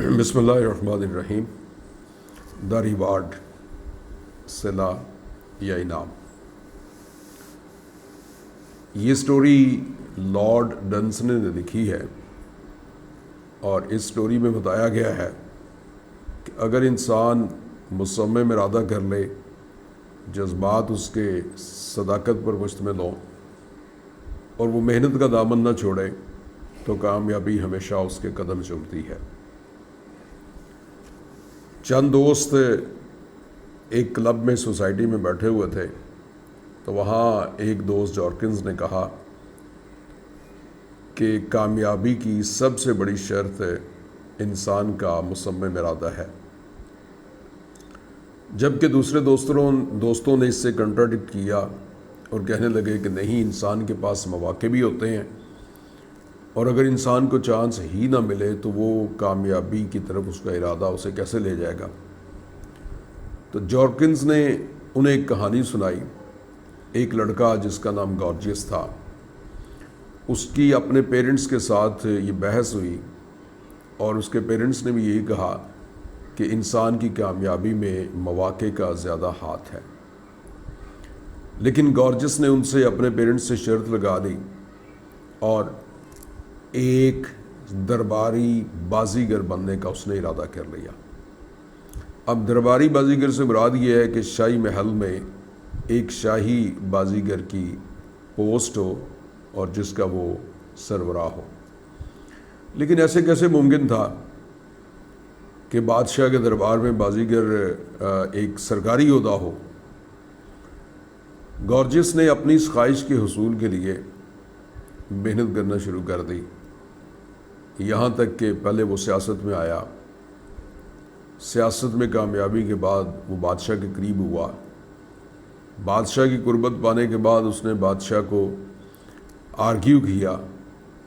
بسم اللہ الرحمن الرحیم۔ دا ریوارڈ، صلہ یا انعام۔ یہ سٹوری لارڈ ڈنسن نے لکھی ہے، اور اس سٹوری میں بتایا گیا ہے کہ اگر انسان مصمم ارادہ کر لے، جذبات اس کے صداقت پر مشتمل ہوں اور وہ محنت کا دامن نہ چھوڑے، تو کامیابی ہمیشہ اس کے قدم چومتی ہے۔ چند دوست ایک کلب میں سوسائٹی میں بیٹھے ہوئے تھے، تو وہاں ایک دوست جارکنز نے کہا کہ کامیابی کی سب سے بڑی شرط انسان کا مصمم ارادہ ہے، جبکہ دوسرے دوستوں نے اس سے کنٹراڈکٹ کیا اور کہنے لگے کہ نہیں، انسان کے پاس مواقع بھی ہوتے ہیں، اور اگر انسان کو چانس ہی نہ ملے تو وہ کامیابی کی طرف اس کا ارادہ اسے کیسے لے جائے گا۔ تو جارکنز نے انہیں ایک کہانی سنائی۔ ایک لڑکا جس کا نام گارجیس تھا، اس کی اپنے پیرنٹس کے ساتھ یہ بحث ہوئی، اور اس کے پیرنٹس نے بھی یہی کہا کہ انسان کی کامیابی میں مواقع کا زیادہ ہاتھ ہے۔ لیکن گارجس نے ان سے اپنے پیرنٹس سے شرط لگا دی اور ایک درباری بازیگر بننے کا اس نے ارادہ کر لیا۔ اب درباری بازیگر سے مراد یہ ہے کہ شاہی محل میں ایک شاہی بازیگر کی پوسٹ ہو اور جس کا وہ سربراہ ہو۔ لیکن ایسے کیسے ممکن تھا کہ بادشاہ کے دربار میں بازیگر ایک سرکاری عہدہ ہو؟ گارجس نے اپنی اس خواہش کے حصول کے لیے محنت کرنا شروع کر دی، یہاں تک کہ پہلے وہ سیاست میں آیا۔ سیاست میں کامیابی کے بعد وہ بادشاہ کے قریب ہوا۔ بادشاہ کی قربت پانے کے بعد اس نے بادشاہ کو آرگیو کیا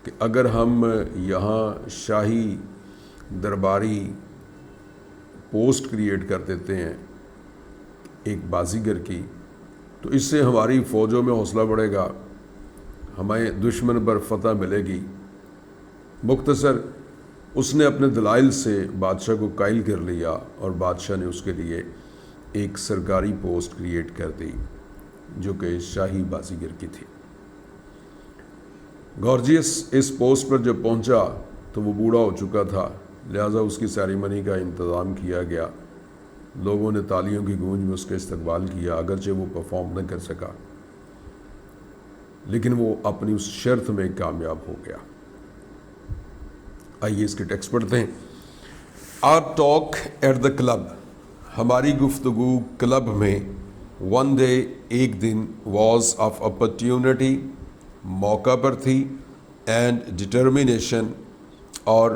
کہ اگر ہم یہاں شاہی درباری پوسٹ کریٹ کر دیتے ہیں ایک بازیگر کی، تو اس سے ہماری فوجوں میں حوصلہ بڑھے گا، ہمیں دشمن پر فتح ملے گی۔ مختصر اس نے اپنے دلائل سے بادشاہ کو قائل کر لیا، اور بادشاہ نے اس کے لیے ایک سرکاری پوسٹ کریٹ کر دی جو کہ شاہی بازیگر کی تھی۔ گارجیس اس پوسٹ پر جب پہنچا تو وہ بوڑھا ہو چکا تھا، لہٰذا اس کی سیریمنی کا انتظام کیا گیا۔ لوگوں نے تالیوں کی گونج میں اس کا استقبال کیا، اگرچہ وہ پرفارم نہ کر سکا، لیکن وہ اپنی اس شرط میں کامیاب ہو گیا۔ آئیے اس کے ٹیکسٹ پڑھتے ہیں۔ Our talk at the club, ہماری گفتگو کلب میں، ون ڈے، ایک دن، واز آف اپرچونٹی، موقع پر تھی، اینڈ ڈٹرمینیشن، اور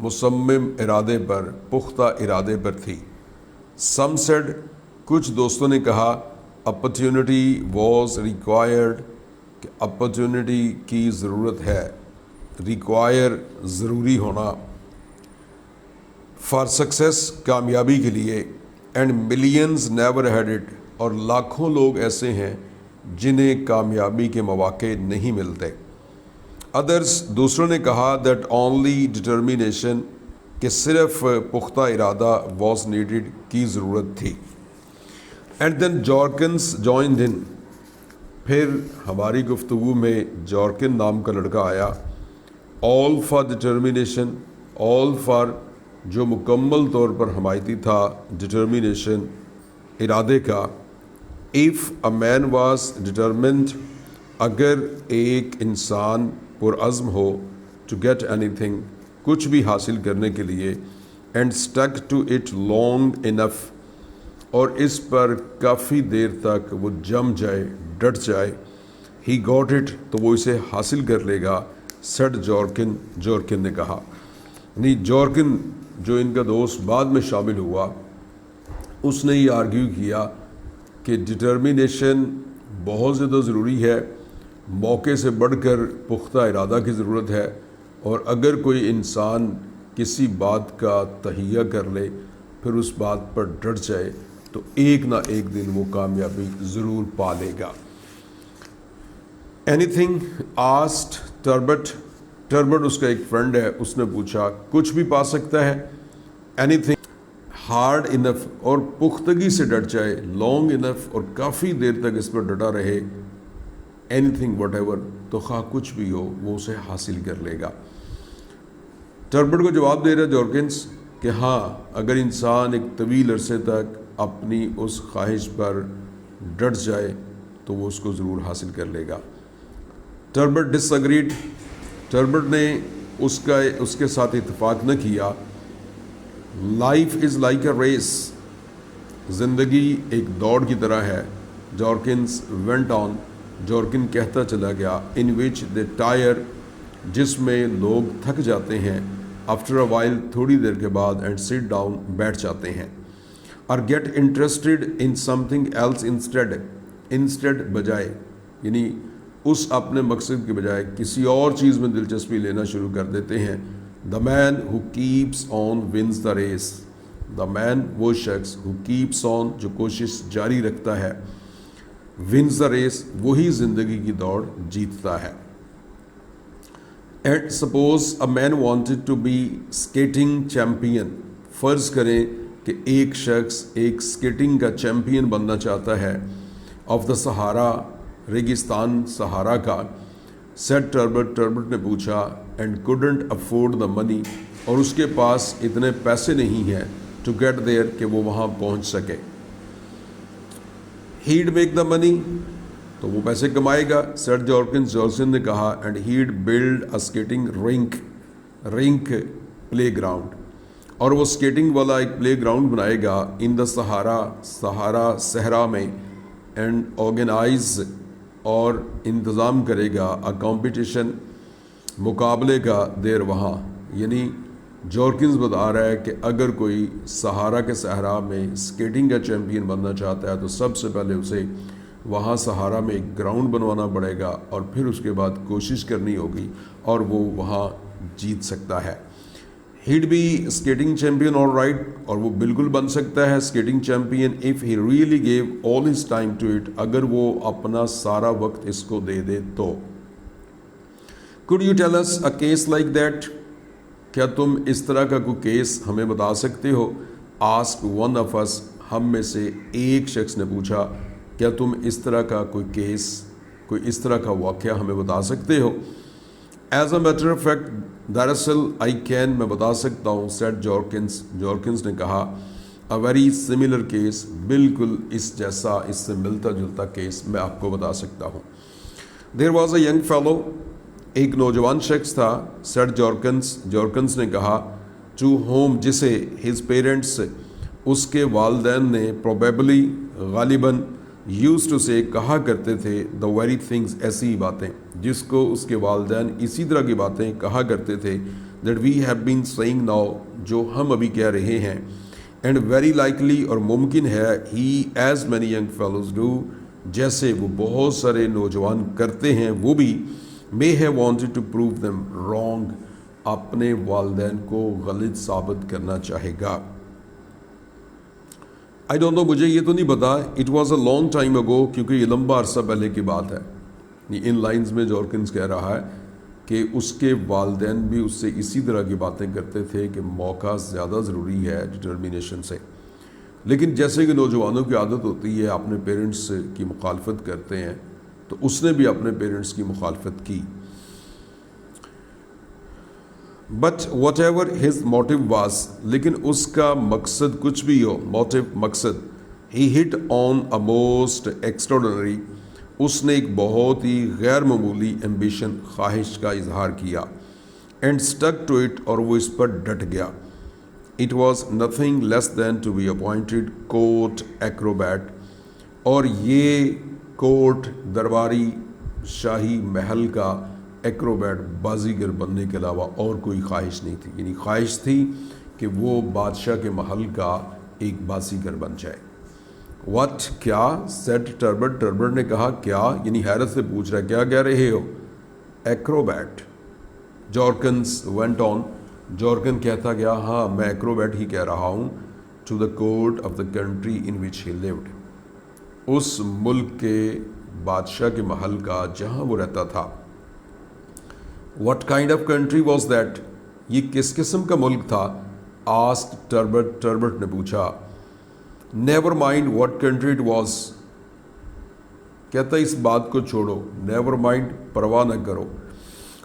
مصمم ارادے پر، پختہ ارادے پر تھی۔ سم سیڈ، کچھ دوستوں نے کہا، اپرچونٹی واز ریکوائرڈ، کہ اپرچونٹی کی ضرورت ہے، ریکوائر ضروری ہونا، فار سکسیس کامیابی کے لیے، and millions never had it, اور لاکھوں لوگ ایسے ہیں جنہیں کامیابی کے مواقع نہیں ملتے۔ ادرس، دوسروں نے کہا، دیٹ اونلی ڈٹرمینیشن، کہ صرف پختہ ارادہ، واز نیڈڈ، کی ضرورت تھی۔ اینڈ دین جارکنز جوائنڈ ان، پھر ہماری گفتگو میں جارکن نام کا لڑکا آیا۔ All for determination, all for جو مکمل طور پر حمایتی تھا ڈٹرمینیشن، ارادے کا۔ If a man was determined, اگر ایک انسان پرعزم ہو، ٹو گیٹ اینی تھنگ، کچھ بھی حاصل کرنے کے لیے، and stick to it long enough, اور اس پر کافی دیر تک وہ جم جائے، ڈٹ جائے، ہی گاٹ اٹ، تو وہ اسے حاصل کر لے گا، سیڈ جارکن، جارکن نے کہا۔ یعنی جارکن جو ان کا دوست بعد میں شامل ہوا، اس نے یہ آرگیو کیا کہ ڈٹرمینیشن بہت زیادہ ضروری ہے، موقع سے بڑھ کر پختہ ارادہ کی ضرورت ہے، اور اگر کوئی انسان کسی بات کا تہیہ کر لے، پھر اس بات پر ڈٹ جائے، تو ایک نہ ایک دن وہ کامیابی ضرور پا لے گا۔ اینی تھنگ آسٹ ٹربٹ، ٹربٹ اس کا ایک فرینڈ ہے، اس نے پوچھا کچھ بھی پا سکتا ہے؟ اینی تھنگ ہارڈ انف اور پختگی سے ڈٹ جائے, لانگ انف اور کافی دیر تک اس پر ڈٹا رہے, اینی تھنگ وٹ ایور, تو خواہ کچھ بھی ہو وہ اسے حاصل کر لے گا. ٹربٹ کو جواب دے رہا جارکنس کہ ہاں, اگر انسان ایک طویل عرصے تک اپنی اس خواہش پر ڈٹ جائے تو وہ اس کو ضرور حاصل کر لے گا. ٹربٹ ڈس اگریڈ, ٹربٹ نے اس کے ساتھ اتفاق نہ کیا. Life is like a race, زندگی ایک دوڑ کی طرح ہے. جارکنس وینٹ آن, جارکن کہتا چلا گیا, ان وچ دے ٹائر, جس میں لوگ تھک جاتے ہیں, آفٹر اے وائل, تھوڑی دیر کے بعد, اینڈ سٹ ڈاؤن, بیٹھ جاتے ہیں, اور get interested in something else instead, instead بجائے, یعنی اس اپنے مقصد کے بجائے کسی اور چیز میں دلچسپی لینا شروع کر دیتے ہیں. The man who keeps on wins the race, the man وہ شخص, ہو کیپس آن جو کوشش جاری رکھتا ہے, ونز دا ریس وہی زندگی کی دوڑ جیتتا ہے. And suppose a man wanted to be skating champion, فرض کریں کہ ایک شخص ایک اسکیٹنگ کا چیمپئن بننا چاہتا ہے, آف دا سہارا, ریگستان سہارا کا. سیٹ ٹربٹ, ٹربٹ نے پوچھا, اینڈ کوڈنٹ افورڈ دا منی, اور اس کے پاس اتنے پیسے نہیں ہیں, ٹو گیٹ دیئر کہ وہ وہاں پہنچ سکے. ہیڈ میک دا منی, تو وہ پیسے کمائے گا. سیٹ جارکنس, جارکن نے کہا, and he'd build a skating rink, rink playground, اور وہ اسکیٹنگ والا ایک پلے گراؤنڈ بنائے گا, ان دا سہارا, سہارا صحرا میں, اینڈ آرگنائز, اور انتظام کرے گا, اے کمپٹیشن, مقابلے کا, دیر وہاں. یعنی جارکنز بتا رہا ہے کہ اگر کوئی سہارا کے صحرا میں اسکیٹنگ کا چیمپئن بننا چاہتا ہے تو سب سے پہلے اسے وہاں سہارا میں ایک گراؤنڈ بنوانا پڑے گا, اور پھر اس کے بعد کوشش کرنی ہوگی اور وہ وہاں جیت سکتا ہے. He'd be skating champion all right, اور وہ بالکل بن سکتا ہے skating champion, if he really give all his time to it, اگر وہ اپنا سارا وقت اس کو دے دے تو. could you tell us a case like that, کیا تم اس طرح کا کوئی کیس ہمیں بتا سکتے ہو. asked one of us, ہم میں سے ایک شخص نے پوچھا, کیا تم اس طرح کا کوئی کیس, کوئی اس طرح کا واقعہ ہمیں بتا سکتے ہو. As a matter of fact, دراصل آئی کین, میں بتا سکتا ہوں. سیٹ جارکنس, جارکنس نے کہا, اے ویری سملر کیس, بالکل اس جیسا, اس سے ملتا جلتا کیس میں آپ کو بتا سکتا ہوں. There was a young fellow, ایک نوجوان شخص تھا. سیٹ جارکنس, جارکنس نے کہا, ٹو ہوم, جسے ہز پیرنٹس, اس کے والدین نے, پروبیبلی, غالباً, یوز ٹو سے, کہا کرتے تھے, دا ویری تھنگس, ایسی باتیں, جس کو اس کے والدین اسی طرح کی باتیں کہا کرتے تھے, that we have been seeing now, جو ہم ابھی کہہ رہے ہیں. اینڈ ویری لائکلی, اور ممکن ہے, he as many young fellows do, جیسے وہ بہت سارے نوجوان کرتے ہیں, وہ بھی, may have wanted to prove them wrong, اپنے والدین کو غلط ثابت کرنا چاہے گا. I don't know, مجھے یہ تو نہیں پتا. It was a long time ago, کیونکہ یہ لمبا عرصہ پہلے کی بات ہے. ان لائنز میں جارکنس کہہ رہا ہے کہ اس کے والدین بھی اس سے اسی طرح کی باتیں کرتے تھے کہ موقع زیادہ ضروری ہے ڈٹرمینیشن سے. لیکن جیسے کہ نوجوانوں کی عادت ہوتی ہے, اپنے پیرنٹس کی مخالفت کرتے ہیں, تو اس نے بھی اپنے پیرنٹس کی مخالفت کی. But what ever his motive was, لیکن اس کا مقصد کچھ بھی ہو, موٹیو, مقصد, ہی ہٹ آن اے موسٹ ایکسٹراڈنری, اس نے ایک بہت ہی غیر معمولی ایمبیشن, خواہش کا اظہار کیا. اینڈ اسٹک ٹو اٹ, اور وہ اس پر ڈٹ گیا. It was nothing less than to be appointed court acrobat, اور یہ کورٹ, درباری, شاہی محل کا ایکروبیٹ, بازیگر بننے کے علاوہ اور کوئی خواہش نہیں تھی. یعنی خواہش تھی کہ وہ بادشاہ کے محل کا ایک بازیگر بن جائے. وٹ, کیا, سیٹ ٹربٹ, ٹربٹ نے کہا, کیا, یعنی حیرت سے پوچھ رہا ہے, کیا کہہ رہے ہو. ایکروبیٹ. جارکنس وینٹ آن, جارکن کہتا گیا, ہاں میں ایکروبیٹ ہی کہہ رہا ہوں. To the court of the country in which he lived, اس ملک کے بادشاہ کے محل کا جہاں وہ رہتا تھا. What kind of country was that, یہ کس قسم کا ملک تھا. آسکڈ ٹربٹ، ٹربٹ نے پوچھا never mind what country it was, کہتا ہے اس بات کو چھوڑو، نیور مائنڈ پرواہ نہ کرو،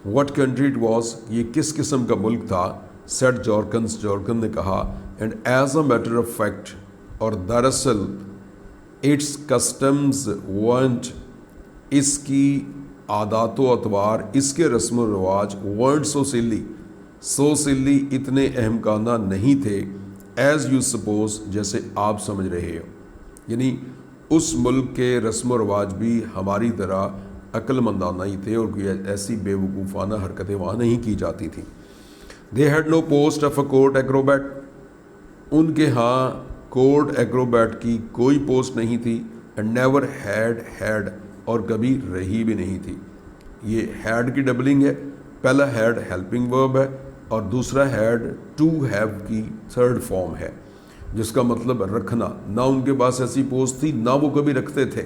واٹ کنٹری اٹ واز یہ کس قسم کا ملک تھا، سیٹ جارکنس، جارکن نے کہا، and as a matter of fact اور دراصل اٹس کسٹمز وانٹ اس کی عادات و اطوار، اس کے رسم و رواج ورنٹ سو سلی اتنے اہم کانہ نہیں تھے، ایز یو سپوز جیسے آپ سمجھ رہے ہو، یعنی اس ملک کے رسم و رواج بھی ہماری طرح عقل مندانہ ہی تھے اور کوئی ایسی بے وقوفانہ حرکتیں وہاں نہیں کی جاتی تھیں۔ They had no post of a court acrobat, ان کے ہاں کورٹ ایکروبیٹ کی کوئی پوسٹ نہیں تھی، اینڈ نیور ہیڈ اور کبھی رہی بھی نہیں تھی۔ یہ ہیڈ کی ڈبلنگ ہے، پہلا ہیڈ ہیلپنگ ورب ہے اور دوسرا ہیڈ ٹو ہیو کی تھرڈ فارم ہے، جس کا مطلب رکھنا، نہ ان کے پاس ایسی پوسٹ تھی نہ وہ کبھی رکھتے تھے۔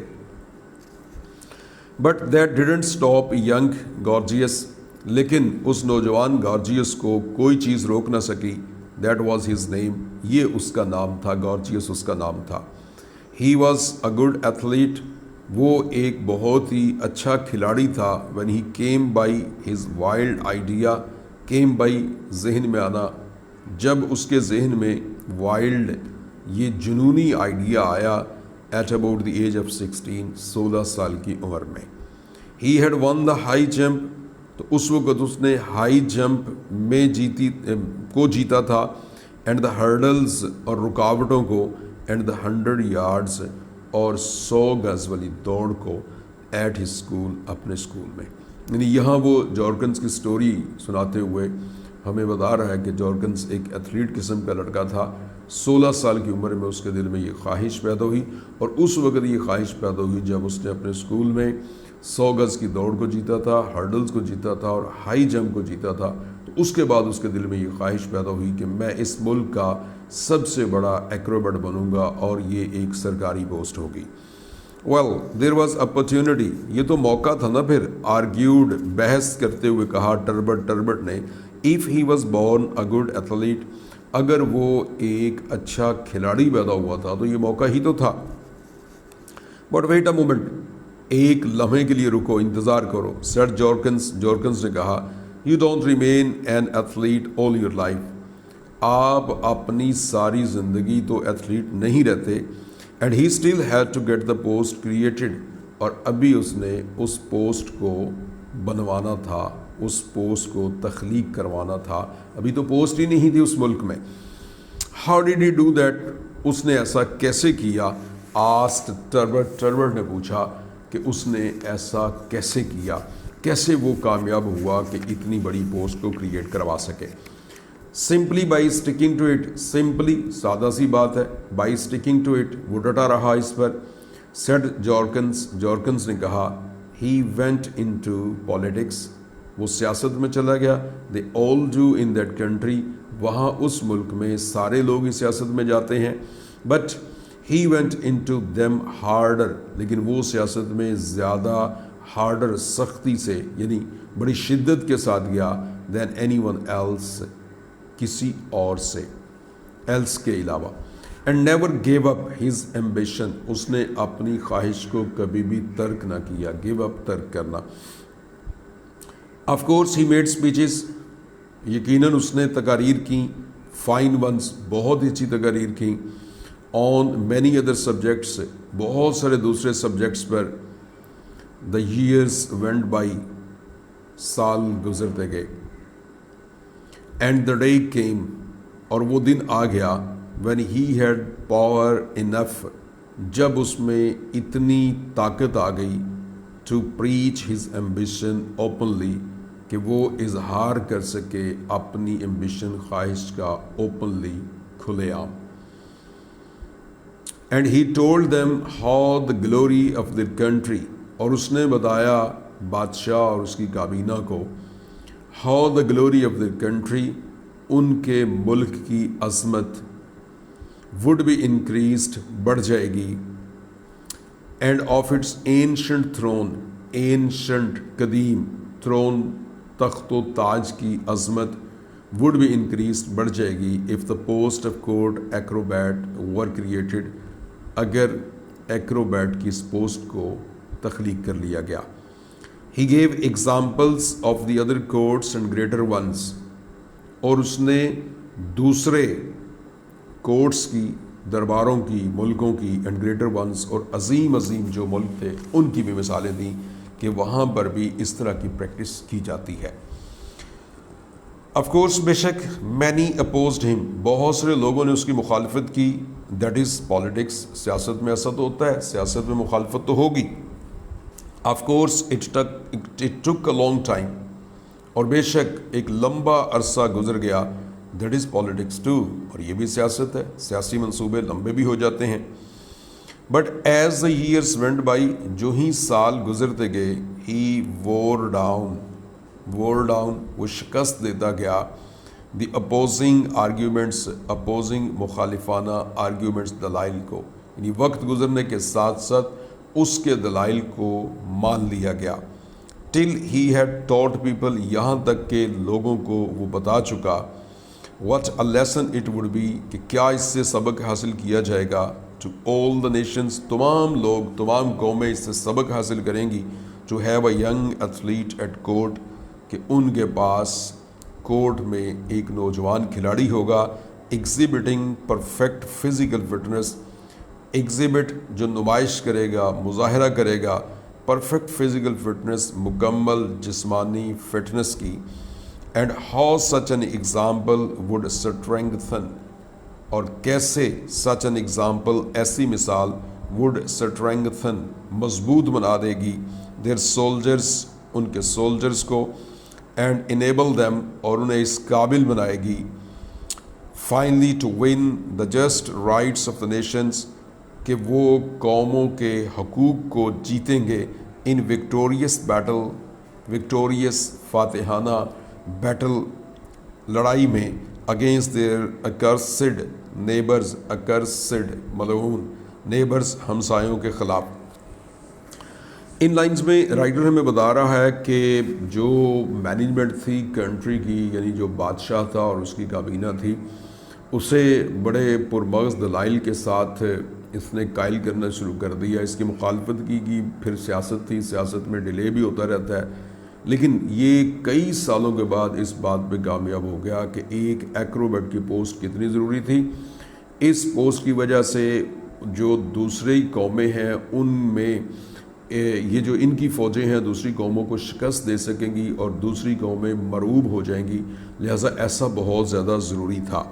But that didn't stop young گارجیس، لیکن اس نوجوان گارجیس کو کوئی چیز روک نہ سکی، دیٹ واز ہز نیم، یہ اس کا نام تھا، گارجیس اس کا نام تھا۔ He was a good athlete, وہ ایک بہت ہی اچھا کھلاڑی تھا، when he came by his wild idea، came by ذہن میں آنا، جب اس کے ذہن میں وائلڈ یہ جنونی آئیڈیا آیا، at about the age of 16 سال کی عمر میں۔ He had won the high jump, تو اس وقت اس نے ہائی جمپ میں جیتا تھا، اینڈ دا ہرڈلز اور رکاوٹوں کو، اینڈ دا 100 یارڈز اور 100 گز والی دوڑ کو، ایٹ ہز اسکول اپنے اسکول میں۔ یعنی یہاں وہ جارکنس کی سٹوری سناتے ہوئے ہمیں بتا رہا ہے کہ جارکنس ایک ایتھلیٹ قسم کا لڑکا تھا، 16 سال کی عمر میں اس کے دل میں یہ خواہش پیدا ہوئی، اور اس وقت یہ خواہش پیدا ہوئی جب اس نے اپنے اسکول میں 100 گز کی دوڑ کو جیتا تھا، ہرڈلز کو جیتا تھا اور ہائی جمپ کو جیتا تھا۔ تو اس کے بعد اس کے دل میں یہ خواہش پیدا ہوئی کہ میں اس ملک کا سب سے بڑا ایکروبیٹ بنوں گا، اور یہ ایک سرکاری پوسٹ ہوگی۔ ویل دیر واز اپرچونٹی، یہ تو موقع تھا نا پھر، آرگیوڈ، بحث کرتے ہوئے کہا ٹربٹ نے، if he was born a good athlete، اگر وہ ایک اچھا کھلاڑی پیدا ہوا تھا تو یہ موقع ہی تو تھا۔ بٹ ویٹ اے مومنٹ، ایک لمحے کے لیے رکو، انتظار کرو، سر جارکنس نے کہا، you don't remain an athlete all your life, آپ اپنی ساری زندگی تو ایتھلیٹ نہیں رہتے، and he still had to get the post created, اور ابھی اس نے اس پوسٹ کو بنوانا تھا، اس پوسٹ کو تخلیق کروانا تھا، ابھی تو پوسٹ ہی نہیں تھی اس ملک میں۔ How did he do that, اس نے ایسا کیسے کیا، آسکڈ ٹربٹ نے پوچھا کہ اس نے ایسا کیسے کیا، کیسے وہ کامیاب ہوا کہ اتنی بڑی پوسٹ کو کریٹ کروا سکے۔ Simply by sticking to it, simply سادہ سی بات ہے، بائی اسٹکنگ ٹو اٹ، وہ ڈٹا رہا اس پر۔ سیڈ جارکنس نے کہا، he went into politics, وہ سیاست میں چلا گیا، they all do in that country, وہاں اس ملک میں سارے لوگ ہی سیاست میں جاتے ہیں، but he went into them harder, لیکن وہ سیاست میں زیادہ ہارڈر، سختی سے، یعنی بڑی شدت کے ساتھ گیا، دین اینی ون ایلس، کسی اور سے، ایلس کے علاوہ، and never gave up his ambition, اس نے اپنی خواہش کو کبھی بھی ترک نہ کیا، گیو اپ ترک کرنا۔ Of course he made speeches, یقیناً اس نے تقاریر کی، فائن ونس، بہت ہی اچھی تقاریر کی، آن مینی ادر سبجیکٹس، بہت سارے دوسرے subjects per. The years went by, سال گزرتے گئے، اینڈ دا ڈے کیم، اور وہ دن آ گیا، when he had power enough، جب اس میں اتنی طاقت آ گئی، to preach his ambition openly، کہ وہ اظہار کر سکے اپنی ایمبیشن، خواہش کا، openly، کھلے عام۔ And he told them how the glory of their country، اور اس نے بتایا بادشاہ اور اس کی کابینہ کو، how the glory of their country، ان کے ملک کی عظمت، would be increased، بڑھ جائے گی، and of its ancient throne، ancient قدیم throne، تخت و تاج کی عظمت، would be increased, بڑھ جائے گی if the post of court acrobat were created, اگر ایکروبیٹ کی اس پوسٹ کو تخلیق کر لیا گیا. He gave examples of the other courts and greater ones, اور اس نے دوسرے کورٹس کی، درباروں کی، ملکوں کی اینڈ گریٹر ونس، اور عظیم عظیم جو ملک تھے ان کی بھی مثالیں دیں کہ وہاں پر بھی اس طرح کی پریکٹس کی جاتی ہے. آف کورس بے شک مینی اپوزڈ ہم، بہت سارے لوگوں نے اس کی مخالفت کی. دیٹ از پالیٹکس، سیاست میں ایسا تو ہوتا ہے، سیاست میں مخالفت تو ہوگی. Of course it took a long time, اور بے شک ایک لمبا عرصہ گزر گیا. دیٹ از پالیٹکس ٹو، اور یہ بھی سیاست ہے، سیاسی منصوبے لمبے بھی ہو جاتے ہیں. But as the years went by, جو ہی سال گزرتے گئے، ہی وور ڈاؤن، وہ شکست دیتا گیا. دی اپوزنگ آرگیومنٹس، اپوزنگ مخالفانہ آرگیومنٹس، دلائل کو، یعنی وقت گزرنے کے ساتھ ساتھ اس کے دلائل کو مان لیا گیا. ٹل ہی ہیڈ ٹاٹ پیپل، یہاں تک کہ لوگوں کو وہ بتا چکا. What a lesson it would be, کہ کیا اس سے سبق حاصل کیا جائے گا. ٹو آل دا نیشنز، تمام لوگ، تمام قومیں اس سے سبق حاصل کریں گی. To have a young athlete at court, کہ ان کے پاس کورٹ میں ایک نوجوان کھلاڑی ہوگا. Exhibiting perfect physical fitness, exhibit جو نمائش کرے گا، مظاہرہ کرے گا، پرفیکٹ فزیکل فٹنس، مکمل جسمانی فٹنس کی. And how such an example would strengthen, اور کیسے سچ این ایگزامپل، ایسی مثال، وڈ اسٹرینگتھن، مضبوط بنا دے گی، دیر سولجرس، ان کے سولجرس کو، اینڈ انیبل دیم، اور انہیں اس قابل بنائے گی. Finally to win the just rights of the nations, کہ وہ قوموں کے حقوق کو جیتیں گے. ان وکٹوریس بیٹل، وکٹوریس فاتحانہ بیٹل، لڑائی میں، against their accursed neighbours, accursed ملعون نیبرز، ہمسایوں کے خلاف. ان لائنز میں رائٹر ہمیں بتا رہا ہے کہ جو مینجمنٹ تھی کنٹری کی، یعنی جو بادشاہ تھا اور اس کی کابینہ تھی، اسے بڑے پرمغز دلائل کے ساتھ اس نے قائل کرنا شروع کر دیا. اس کی مخالفت کی پھر سیاست تھی، سیاست میں ڈیلے بھی ہوتا رہتا ہے، لیکن یہ کئی سالوں کے بعد اس بات پہ کامیاب ہو گیا کہ ایک ایکروبیٹ کی پوسٹ کتنی ضروری تھی. اس پوسٹ کی وجہ سے جو دوسری قومیں ہیں ان میں یہ جو ان کی فوجیں ہیں دوسری قوموں کو شکست دے سکیں گی اور دوسری قومیں مرعوب ہو جائیں گی، لہٰذا ایسا بہت زیادہ ضروری تھا.